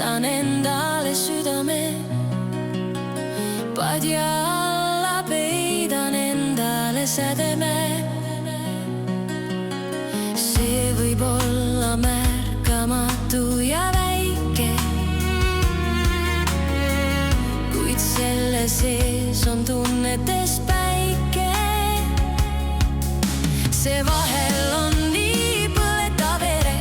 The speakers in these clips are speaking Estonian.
peidan endale südame, padja alla peidan endale sädeme. See võib olla märkamatu ja väike, kuid selle sees on tunnetes päike. See vahel on nii põletav ere,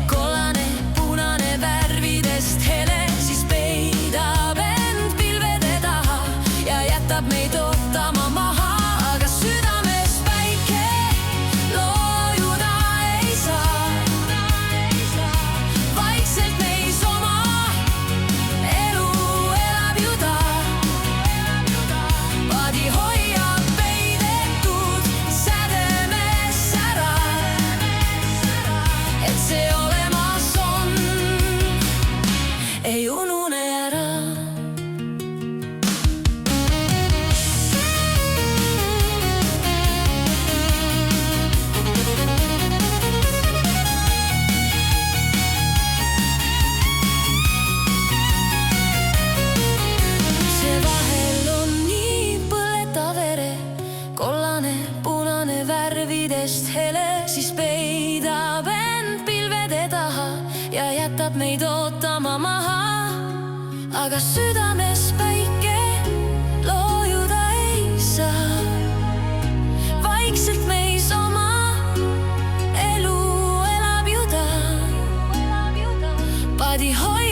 kollane, punane, värvidest hele, siis peidab end pilvede taha ja jätab meid ootama maha. Aga südames päike loojuda ei saa, vaikselt meis oma elu elab ju ta. Padi hoiab peidetud sädemes ära, et see olemas on, ei unune ära. See vahel on nii põletav ere, kollane, punane, värvidest hele, siis peidab end pilvede taha ja jätab meid ootama maha. Aga südames päike loojuda ei saa, vaikselt meis oma elu elab ju ta. Padi hoiab